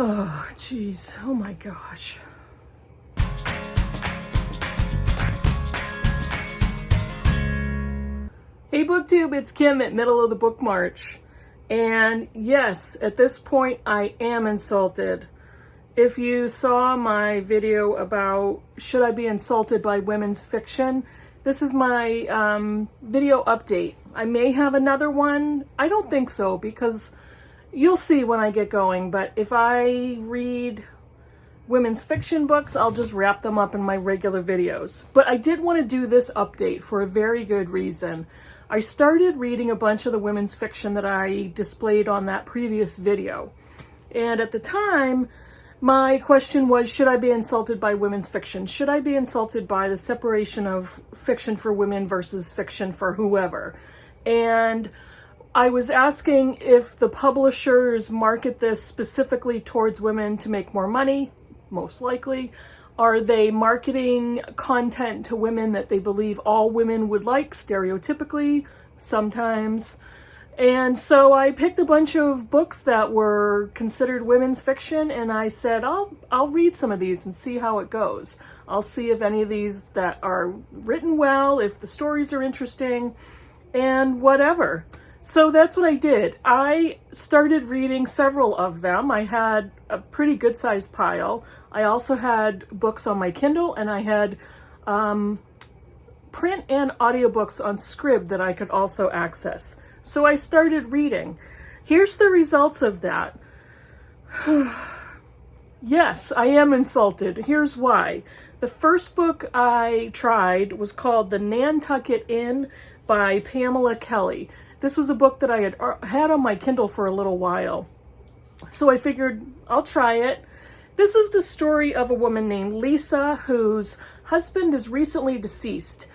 Oh, geez. Oh my gosh. Hey BookTube, it's Kim at Middle of the Book March. And yes, at this point, I am insulted. If you saw my video about should I be insulted by women's fiction, this is my video update. I may have another one. I don't think so, because you'll see when I get going. But if I read women's fiction books, I'll just wrap them up in my regular videos. But I did want to do this update for a very good reason. I started reading a bunch of the women's fiction that I displayed on that previous video. And at the time, my question was, should I be insulted by women's fiction? Should I be insulted by the separation of fiction for women versus fiction for whoever? And I was asking if the publishers market this specifically towards women to make more money, most likely. Are they marketing content to women that they believe all women would like, stereotypically, sometimes? And so I picked a bunch of books that were considered women's fiction, and I said, I'll read some of these and see how it goes. I'll see if any of these that are written well, if the stories are interesting, and whatever. So that's what I did. I started reading several of them. I had a pretty good sized pile. I also had books on my Kindle, and I had print and audiobooks on Scrib that I could also access. So I started reading. Here's the results of that. Yes, I am insulted. Here's why. The first book I tried was called The Nantucket Inn by Pamela KELLEY. This was a book that I had on my Kindle for a little while. So I figured I'll try it. This is the story of a woman named Lisa whose husband is recently deceased.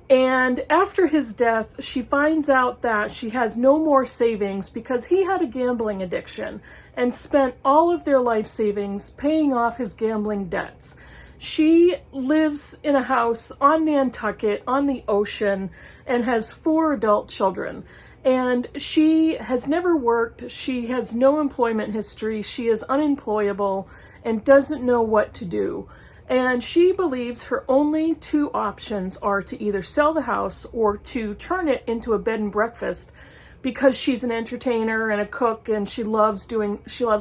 And after his death, she finds out that she has no more savings because he had a gambling addiction and spent all of their life savings paying off his gambling debts. She lives in a house on Nantucket on the ocean and has 4 adult children. And she has never worked, she has no employment history, she is unemployable and doesn't know what to do. And she believes her only 2 options are to either sell the house or to turn it into a bed and breakfast, because she's an entertainer and a cook and she loves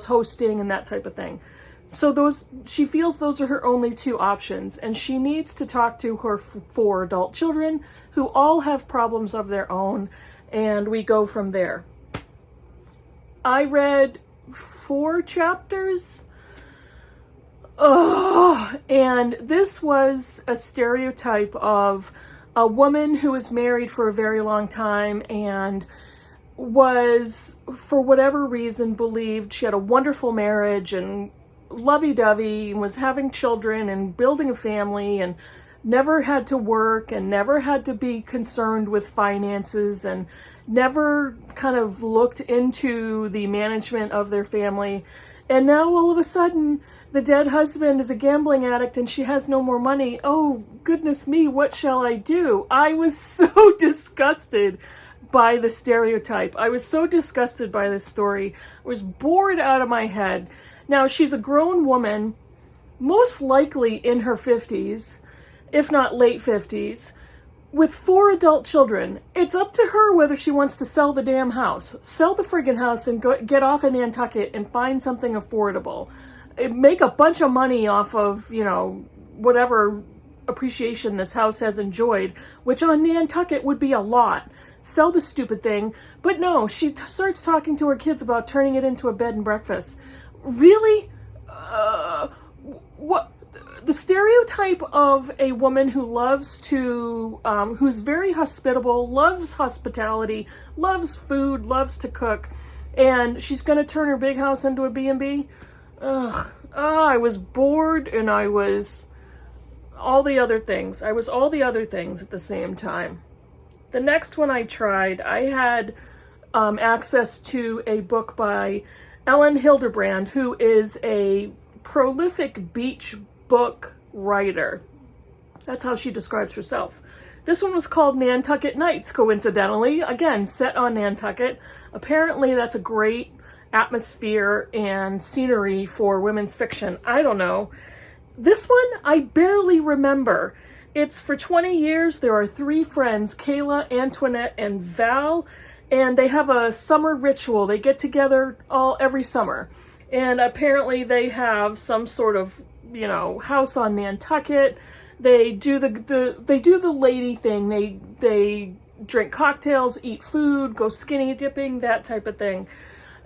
hosting and that type of thing. So she feels those are her only 2 options, and she needs to talk to her 4 adult children who all have problems of their own. And we go from there. I read 4 chapters. Oh, and this was a stereotype of a woman who was married for a very long time and was, for whatever reason, believed she had a wonderful marriage and lovey-dovey, and was having children and building a family and never had to work and never had to be concerned with finances and never kind of looked into the management of their family. And now all of a sudden, the dead husband is a gambling addict and she has no more money. Oh, goodness me, what shall I do? I was so disgusted by the stereotype. I was so disgusted by this story. I was bored out of my head. Now, she's a grown woman, most likely in her 50s, if not late 50s, with 4 adult children. It's up to her whether she wants to sell the damn house. Sell the friggin' house and get off of Nantucket and find something affordable. Make a bunch of money off of, whatever appreciation this house has enjoyed, which on Nantucket would be a lot. Sell the stupid thing. But no, she starts talking to her kids about turning it into a bed and breakfast. Really? What? The stereotype of a woman who loves to, who's very hospitable, loves hospitality, loves food, loves to cook, and she's going to turn her big house into a B&B? Ugh. I was bored, and I was all the other things. I was all the other things at the same time. The next one I tried, I had access to a book by ELIN Hildebrand, who is a prolific beach book writer. That's how she describes herself. This one was called Nantucket Nights, coincidentally. Again, set on Nantucket. Apparently that's a great atmosphere and scenery for women's fiction. I don't know. This one, I barely remember. It's for 20 years. There are 3 friends, Kayla, Antoinette, and Val, and they have a summer ritual. They get together every summer, and apparently they have some sort of, you know, house on Nantucket. They do the lady thing. They drink cocktails, eat food, go skinny dipping, that type of thing.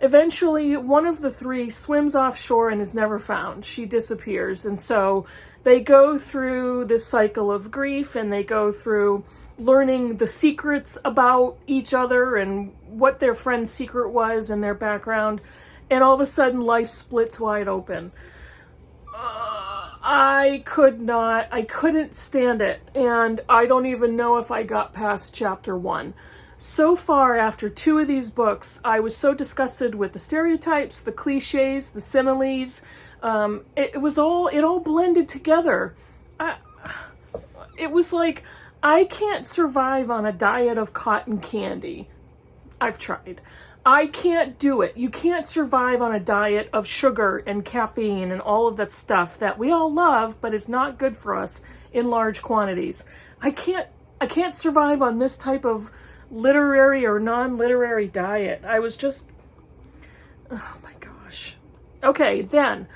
Eventually, one of the 3 swims offshore and is never found. She disappears, and so they go through this cycle of grief, and they go through learning the secrets about each other and what their friend's secret was and their background, and all of a sudden life splits wide open. I couldn't stand it, and I don't even know if I got past chapter 1. So far, after 2 of these books, I was so disgusted with the stereotypes, the cliches, the similes. It all blended together. It was like, I can't survive on a diet of cotton candy. I've tried. I can't do it. You can't survive on a diet of sugar and caffeine and all of that stuff that we all love, but is not good for us in large quantities. I can't survive on this type of literary or non-literary diet. I was just, oh my gosh. Okay, then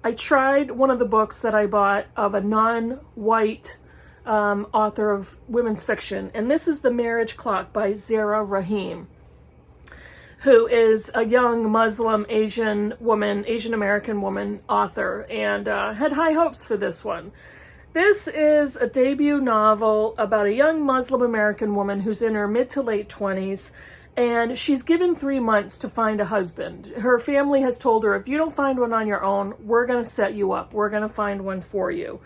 I tried one of the books that I bought of a non-white author of women's fiction, and this is The Marriage Clock by Zara Rahim, who is a young Muslim Asian American woman author, and had high hopes for this one. This is a debut novel about a young Muslim American woman who's in her mid to late 20s, and she's given 3 months to find a husband. Her family has told her, if you don't find one on your own, we're going to set you up. We're going to find one for you.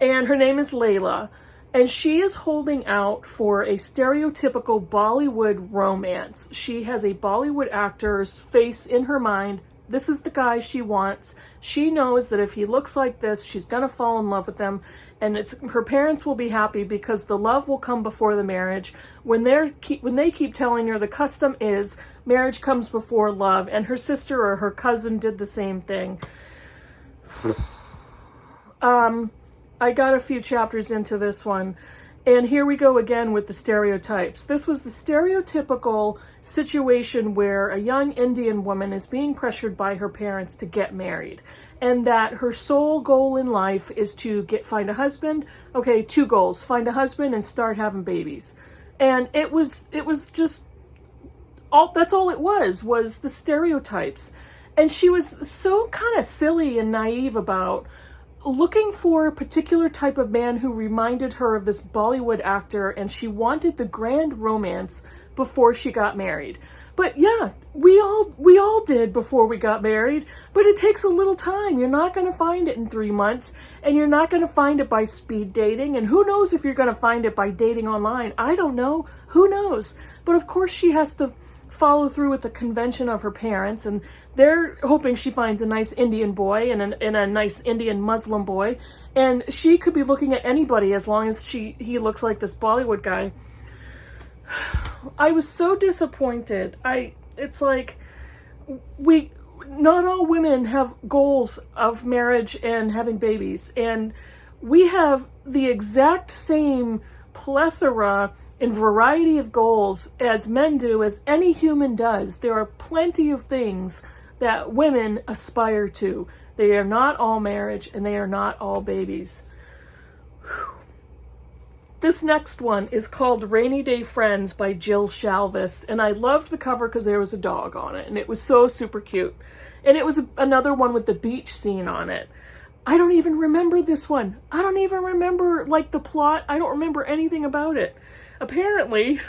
And her name is Layla, and she is holding out for a stereotypical Bollywood romance. She has a Bollywood actor's face in her mind. This is the guy she wants. She knows that if he looks like this, she's going to fall in love with him, and her parents will be happy because the love will come before the marriage. When they keep telling her the custom is marriage comes before love, and her sister or her cousin did the same thing. I got a few chapters into this one, and here we go again with the stereotypes. This was the stereotypical situation where a young Indian woman is being pressured by her parents to get married, and that her sole goal in life is to find a husband. Okay, 2 goals: find a husband and start having babies. And it was just that's all it was the stereotypes. And she was so kind of silly and naive about looking for a particular type of man who reminded her of this Bollywood actor, and she wanted the grand romance before she got married. But yeah, we all did before we got married, but it takes a little time. You're not going to find it in 3 months, and you're not going to find it by speed dating, and who knows if you're going to find it by dating online. I don't know. Who knows? But of course she has to follow through with the convention of her parents, and they're hoping she finds a nice Indian boy and a nice Indian Muslim boy, and she could be looking at anybody as long as he looks like this Bollywood guy. I was so disappointed. It's like not all women have goals of marriage and having babies, and we have the exact same plethora and variety of goals as men do, as any human does. There are plenty of things that women aspire to. They are not all marriage, and they are not all babies. Whew. This next one is called Rainy Day Friends by Jill Shalvis, and I loved the cover because there was a dog on it, and it was so super cute. And it was another one with the beach scene on it. I don't even remember this one. I don't even remember, the plot. I don't remember anything about it. Apparently,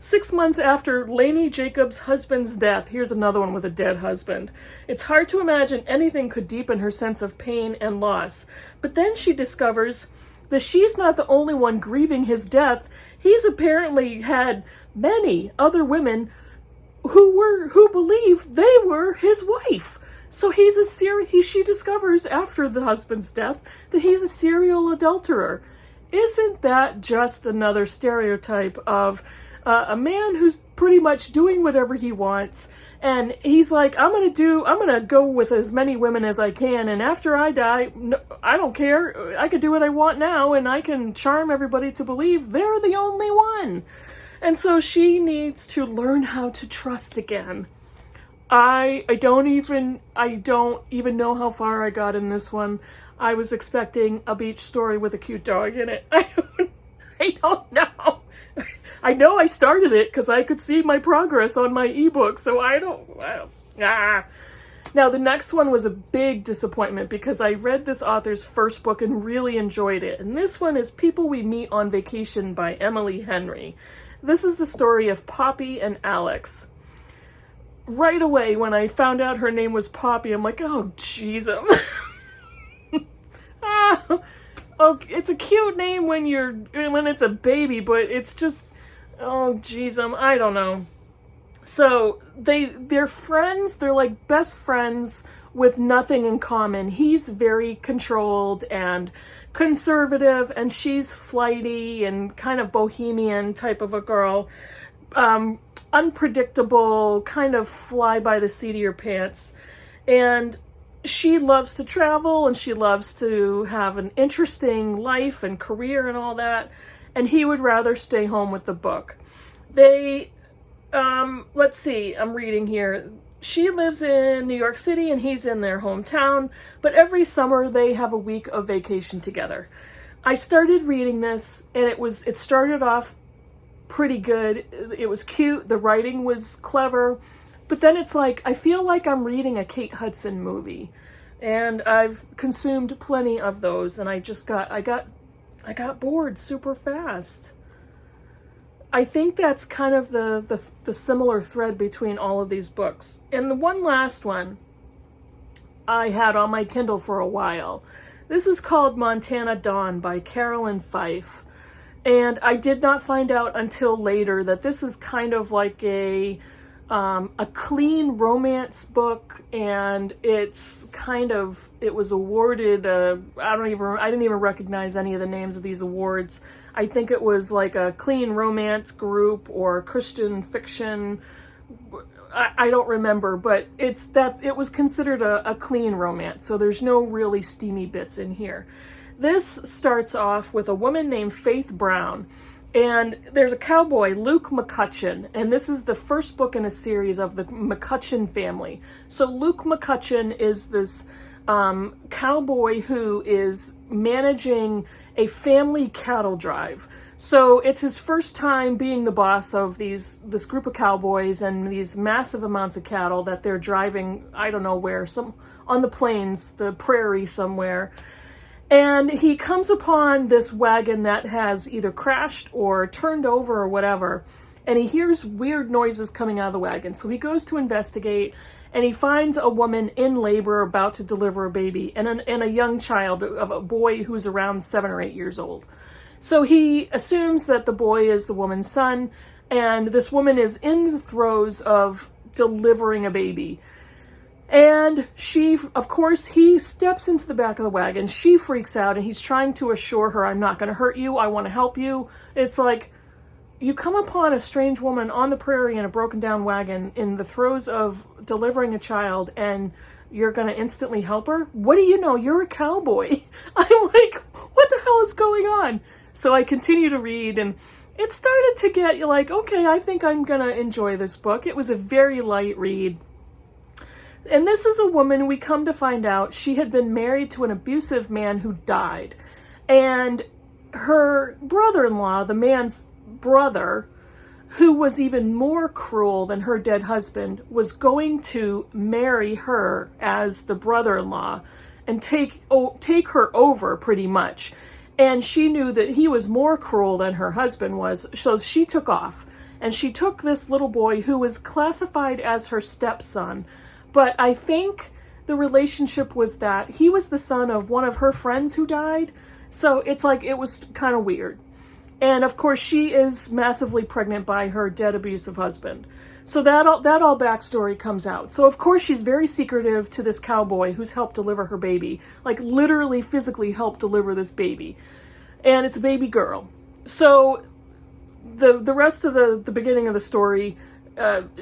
6 months after Lainey Jacobs' husband's death, here's another one with a dead husband. It's hard to imagine anything could deepen her sense of pain and loss. But then she discovers that she's not the only one grieving his death. He's apparently had many other women who believe they were his wife. So she discovers after the husband's death that he's a serial adulterer. Isn't that just another stereotype of a man who's pretty much doing whatever he wants, And he's like, I'm gonna go with as many women as I can, and after I die, no, I don't care. I can do what I want now, and I can charm everybody to believe they're the only one. And so she needs to learn how to trust again. I don't even know how far I got in this one. I was expecting a beach story with a cute dog in it. I don't know. I know I started it because I could see my progress on my ebook, so Now, the next one was a big disappointment because I read this author's first book and really enjoyed it. And this one is People We Meet on Vacation by Emily Henry. This is the story of Poppy and Alex. Right away, when I found out her name was Poppy, I'm like, oh, jeez. Oh, it's a cute name when it's a baby, but it's just, oh, geez, I don't know. So they're friends. They're like best friends with nothing in common. He's very controlled and conservative, and she's flighty and kind of bohemian type of a girl. Unpredictable, kind of fly by the seat of your pants. And she loves to travel, and she loves to have an interesting life and career and all that. And he would rather stay home with the book. They, let's see, I'm reading here. She lives in New York City and he's in their hometown, but every summer they have a week of vacation together. I started reading this and it started off pretty good. It was cute. The writing was clever, but then it's like, I feel like I'm reading a Kate Hudson movie, and I've consumed plenty of those, and I got bored super fast. I think that's kind of the similar thread between all of these books. And the one last one I had on my Kindle for a while. This is called Montana Dawn by Carolyn Fife. And I did not find out until later that this is kind of like a clean romance book, and it was awarded, I didn't even recognize any of the names of these awards. I think it was like a clean romance group or Christian fiction. I don't remember, but it was considered a clean romance, so there's no really steamy bits in here. This starts off with a woman named Faith Brown, and there's a cowboy, Luke McCutcheon, and this is the first book in a series of the McCutcheon family. So Luke McCutcheon is this cowboy who is managing a family cattle drive. So it's his first time being the boss of this group of cowboys and these massive amounts of cattle that they're driving, I don't know where, on the plains, the prairie somewhere. And he comes upon this wagon that has either crashed or turned over or whatever, and he hears weird noises coming out of the wagon. So he goes to investigate, and he finds a woman in labor about to deliver a baby, and a young child, of a boy who's around 7 or 8 years old. So he assumes that the boy is the woman's son, and this woman is in the throes of delivering a baby. And he steps into the back of the wagon. She freaks out, and he's trying to assure her, I'm not going to hurt you. I want to help you. It's like, you come upon a strange woman on the prairie in a broken down wagon in the throes of delivering a child, and you're going to instantly help her? What do you know? You're a cowboy. I'm like, what the hell is going on? So I continue to read, and it started to get you like, okay, I think I'm going to enjoy this book. It was a very light read. And this is a woman, we come to find out, she had been married to an abusive man who died. And her brother-in-law, the man's brother, who was even more cruel than her dead husband, was going to marry her as the brother-in-law and take her over pretty much. And she knew that he was more cruel than her husband was, so she took off. And she took this little boy who was classified as her stepson. But I think the relationship was that he was the son of one of her friends who died. So it's like, it was kind of weird. And of course, she is massively pregnant by her dead abusive husband. So that all backstory comes out. So of course, she's very secretive to this cowboy who's helped deliver her baby. Like literally physically helped deliver this baby. And it's a baby girl. So the rest of the beginning of the story,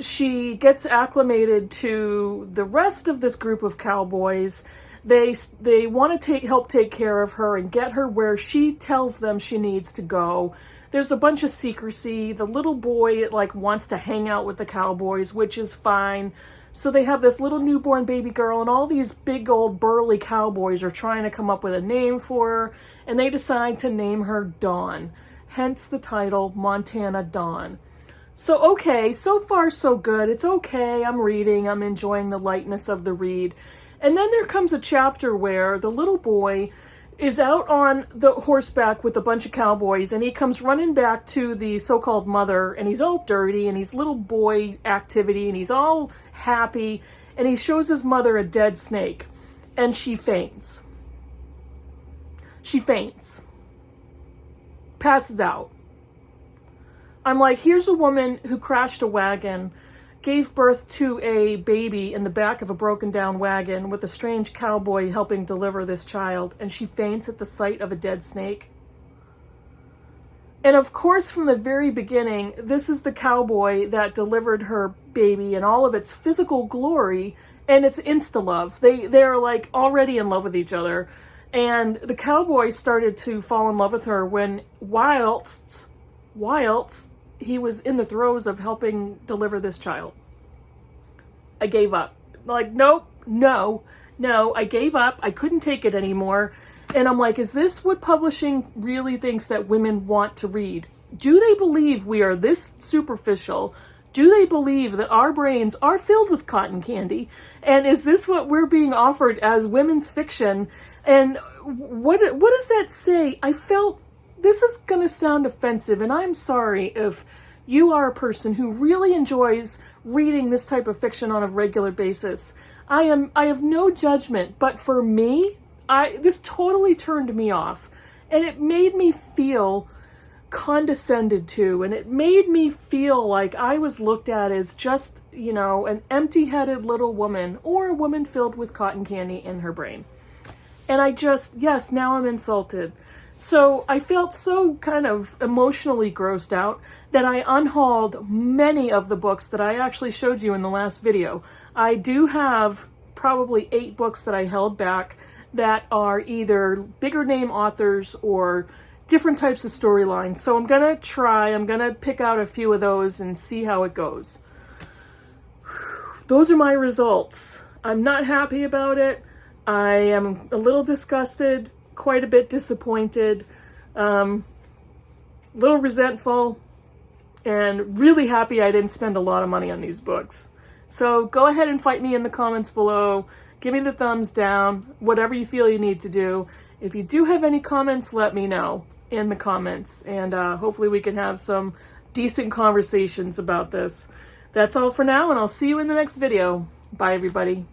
she gets acclimated to the rest of this group of cowboys. They want to help take care of her and get her where she tells them she needs to go. There's a bunch of secrecy. The little boy like wants to hang out with the cowboys, which is fine. So they have this little newborn baby girl, and all these big old burly cowboys are trying to come up with a name for her, and they decide to name her Dawn. Hence the title, Montana Dawn. So okay, so far so good. It's okay, I'm reading, I'm enjoying the lightness of the read. And then there comes a chapter where the little boy is out on the horseback with a bunch of cowboys, and he comes running back to the so-called mother, and he's all dirty, and he's little boy activity, and he's all happy, and he shows his mother a dead snake, and she faints. She faints. Passes out. I'm like, here's a woman who crashed a wagon, gave birth to a baby in the back of a broken down wagon with a strange cowboy helping deliver this child, and she faints at the sight of a dead snake. And of course, from the very beginning, this is the cowboy that delivered her baby in all of its physical glory, and it's insta-love. They're like already in love with each other. And the cowboy started to fall in love with her when whilst he was in the throes of helping deliver this child. I gave up. Like, nope, no, I gave up. I couldn't take it anymore. And I'm like, is this what publishing really thinks that women want to read? Do they believe we are this superficial? Do they believe that our brains are filled with cotton candy? And is this what we're being offered as women's fiction? And what does that say? I felt this is going to sound offensive, and I'm sorry if you are a person who really enjoys reading this type of fiction on a regular basis. I have no judgment, but for me, this totally turned me off, and it made me feel condescended to, and it made me feel like I was looked at as just, an empty-headed little woman, or a woman filled with cotton candy in her brain. And yes, now I'm insulted. So I felt so kind of emotionally grossed out that I unhauled many of the books that I actually showed you in the last video. I do have probably 8 books that I held back that are either bigger name authors or different types of storylines. So I'm going to pick out a few of those and see how it goes. Those are my results. I'm not happy about it. I am a little disgusted, quite a bit disappointed, a little resentful, and really happy I didn't spend a lot of money on these books. So go ahead and fight me in the comments below. Give me the thumbs down, whatever you feel you need to do. If you do have any comments, let me know in the comments, and hopefully we can have some decent conversations about this. That's all for now, and I'll see you in the next video. Bye, everybody.